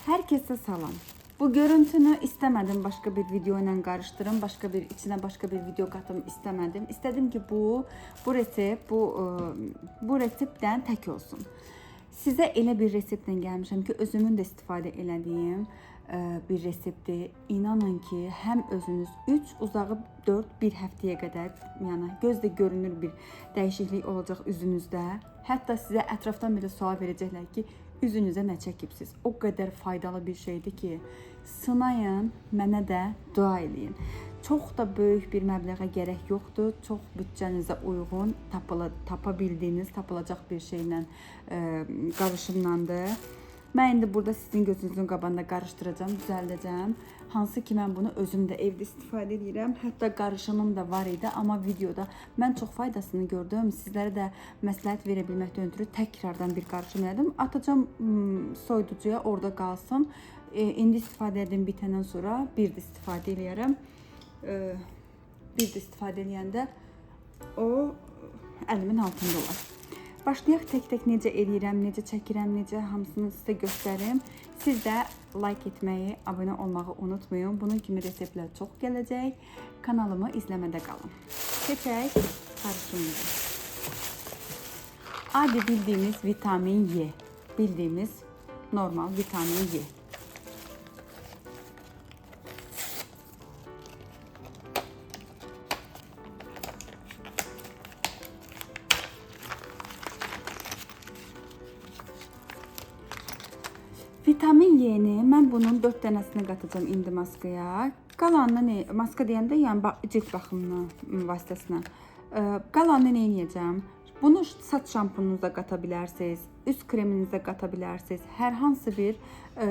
Herkese salam. Bu görüntünü istemedim başka bir video ile karıştırım, içine başka bir video katım istemedim. İstedim ki bu reseptdən tək olsun. Sizə elə bir reseptlə gəlmişəm ki, özümün də istifadə elədiyim bir reseptdir. İnanın ki, həm özünüz 3, uzağı 4, bir həftəyə qədər, yəni gözlə görünür bir dəyişiklik olacaq üzünüzdə. Hətta sizə ətrafdan belə sual verəcəklər ki, üzünüzə nə çəkibsiz? O qədər faydalı bir şeydir ki, sınayın, mənə də dua eləyin. Çox da böyük bir məbləğə gərək yoxdur. Çox büdcənizə uyğun, tapılacaq bir şeylə qarışımlandır. Mən indi burada sizin gözünüzün qabağında qarışdıracağım, düzəldəcəm. Hansı ki, mən bunu özüm də evdə istifadə edirəm. Hətta qarışımım da var idi, amma videoda mən çox faydasını gördüm. Sizlərə də məsləhət verə bilməkdən ötürü təkrardan bir qarışım elədim. Atacağım soyuducuya, orada qalsın. İndi istifadə edim bitəndən sonra bir də istifadə eləyərəm. Bir də istifadə eləyəndə o əlimin altında olar. Başlayaq tək-tək necə eləyirəm, necə çəkirəm, necə hamısını sizə göstərim. Siz də like etməyi, abunə olmağı unutmayın. Bunun kimi reseptlər çox gələcək. Kanalımı izləmədə qalın. Keçək qarışımımıza. Adi bildiyimiz vitamin Y. Bildiyimiz normal vitamin Y. Vitamin Y-ni mən bunun 4 dənəsini qatacağım indi maskaya. Qalanını maska deyəndə yəni cilt baxımına vasitəsinə. Qalanını nə edəcəm? Bunu saç şampununuza qata bilərsiniz, üst kreminizə qata bilərsiniz, hər hansı bir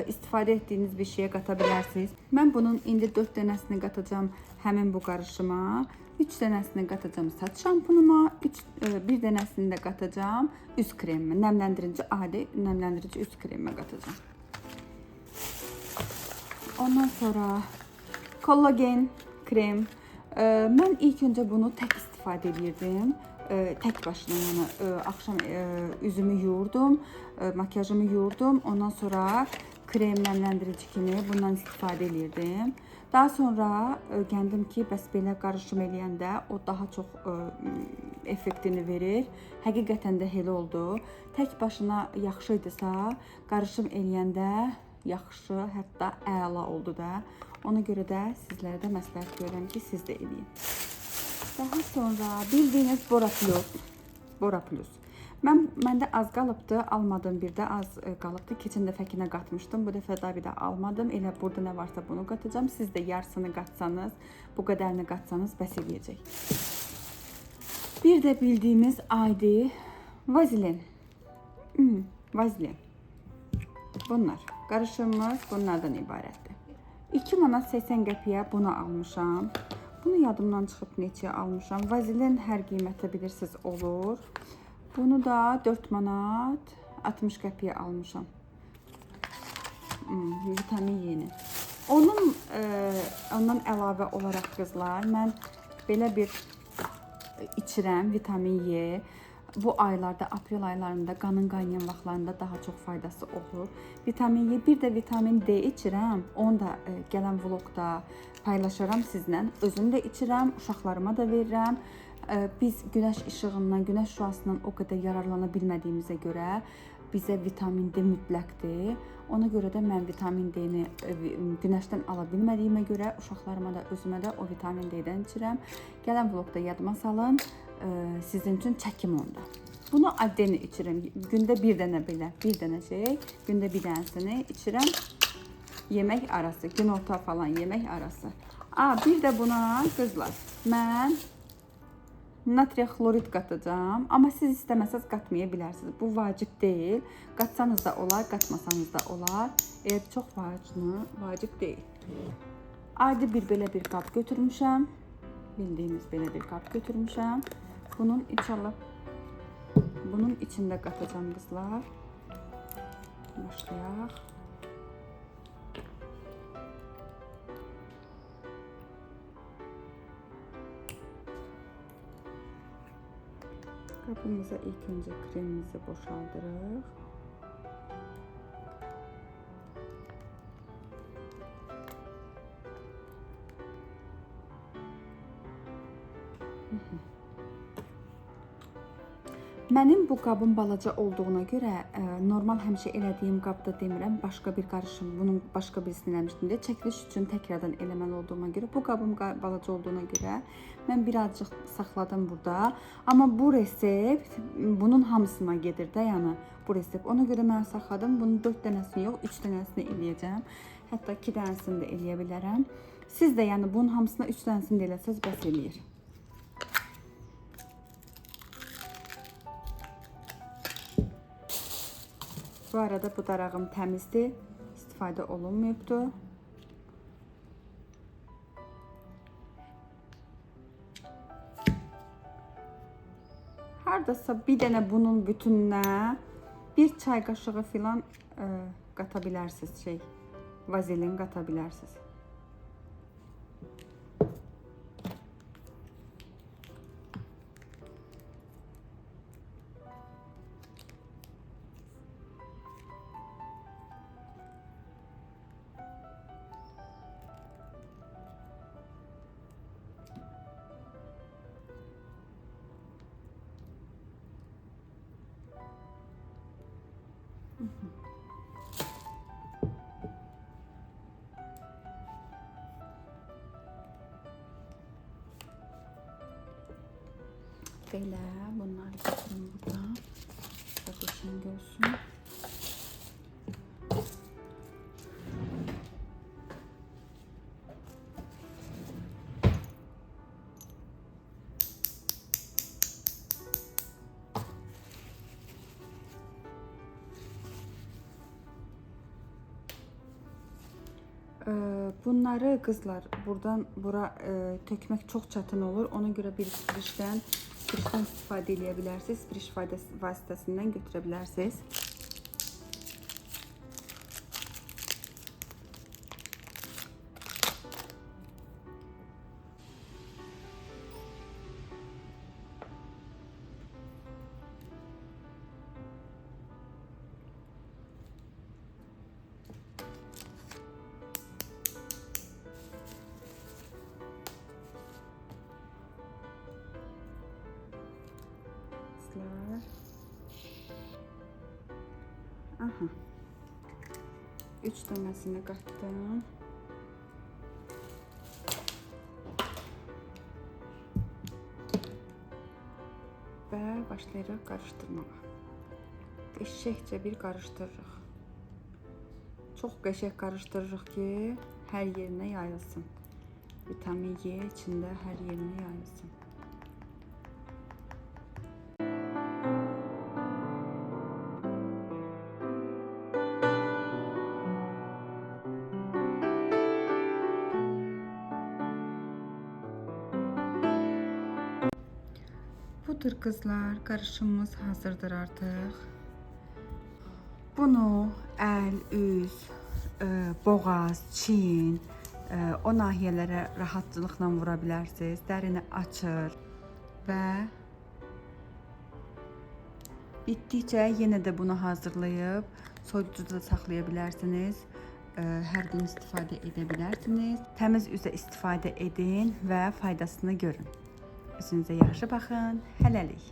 istifadə etdiyiniz bir şeyə qata bilərsiniz. Mən bunun indi 4 dənəsini qatacağım həmin bu qarışıma. 3 dənəsini qatacağım saç şampunuma, bir dənəsini də qatacağım üst kremimə, nemləndirici, adi nemləndirici üst kremimə qatacağım. Ondan sonra kollagen krem. Mən ilk öncə bunu tək istifadə edirdim. Tək başına, yəni axşam üzümü yuyurdum, makyajımı yuyurdum. Ondan sonra krem nemləndirici kimi bundan istifadə edirdim. Daha sonra gəldim ki, bəs belə qarışım eləyəndə o daha çox effektini verir. Həqiqətən də elə oldu. Tək başına yaxşı idisə, qarışım eləyəndə yaxşı, hətta əla oldu da. Ona görə də sizlərə də məsləhət görürəm ki, siz də eləyin. Daha sonra bildiyiniz Bora Plus. Məndə az qalıbdı, almadım, bir də az qalıbdı. Keçən dəfəkinə qatmışdım, bu dəfə də bir də almadım. Elə burada nə varsa bunu qatacağım. Siz də yarısını qatsanız, bu qədərini qatsanız bəs eləyəcək. Bir də bildiyimiz adi Vazelin. Vazelin. Bunlar. Qarışımımız bunlardan ibarətdir. 2 manat 80 qəpiyə bunu almışam. Bunu yadımdan çıxıb neçəyə almışam. Vazelin hər qiymətə bilirsiniz olur. Bunu da 4 manat 60 qəpiyə almışam. Vitamin Y-ni. Ondan əlavə olaraq qızlar, mən belə bir içirəm vitamin Y. Bu aylarda, aprel aylarında, qanın qaynayan vaxtlarında daha çox faydası olur. Vitamin Y, bir də vitamin D içirəm. Onu da gələn vlogda paylaşaram sizlə. Özüm də içirəm, uşaqlarıma da verirəm. Biz günəş işığından, günəş şüasından o qədər yararlana bilmədiyimizə görə bizə vitamin D mütləqdir. Ona görə də mən vitamin D-ni günəşdən ala bilmədiyimə görə uşaqlarıma da, özümə də o vitamin D-dən içirəm. Gələn vlogda yadıma salın. Sizin üçün çəkim onda. Bunu addeni içirəm. Gündə bir dənə belə, bir dənə şey, gündə bir dənəsini içirəm. Yemək arası, günorta falan yemək arası. Bir də buna qızlar, mən natriya xlorid qatacağım. Amma siz istəməsəz qatmaya bilərsiniz. Bu vacib deyil. Qatsanız da olar, qatmasanız da olar. Çox vacib deyil. Adi belə bir qab götürmüşəm. Bildiyimiz belə bir qab götürmüşəm. Bunun inşallah bunun içində qatacağım qızlar. Başlayaq. Qabımıza ilk öncə kremimizi boşaldırıq. Mənim bu qabım balaca olduğuna görə normal həmişə elədiyim qabda demirəm, başqa bir qarışım, bunun başqa birisini eləmişdim deyə çəkiliş üçün təkrardan eləməli olduğuma görə, bu qabım balaca olduğuna görə mən birazcıq saxladım burada. Amma bu resept bunun hamısına gedir də, yəni bu resept. Ona görə mən saxladım. Bunun 4 dənəsini yox, 3 dənəsini eləyəcəm. Hətta 2 dənəsini də eləyə bilərəm. Siz də yəni bunun hamısına 3 dənəsini də eləsəz bəs eləyir. Bu arada bu darağım təmizdir, istifadə olunmayıbdır. Hardasa bir dənə bunun bütününə bir çay qaşığı filan qata bilərsiniz, vazelin qata bilərsiniz. Belə bunları götürün buradan. Burada qəşəng görsün. Bunları kızlar buradan bura tökmek çok çətin olur. Ona görə bir sprişdən istifadə edə bilərsiniz. Spriş vasitəsindən götürə bilərsiniz. Aha. 3 dənəsini qatdım. Və başlayırıq qarışdırmağa. Qəşəngcə bir qarışdırırıq. Çox qəşəng qarışdırırıq ki, hər yerinə yayılsın. Vitamin E içində hər yerinə yayılsın. Budur kızlar, karışımımız hazırdır artıq. Bunu əl, üz, boğaz, çiyin, o nahiyələrə rahatlıqla vura bilərsiniz. Dərini açır və bitdikcə yenə də bunu hazırlayıb soyuducuda saxlaya bilərsiniz. Hər gün istifadə edə bilərsiniz. Təmiz üzə istifadə edin və faydasını görün. Üzünüzə yaxşı baxın. Hələlik.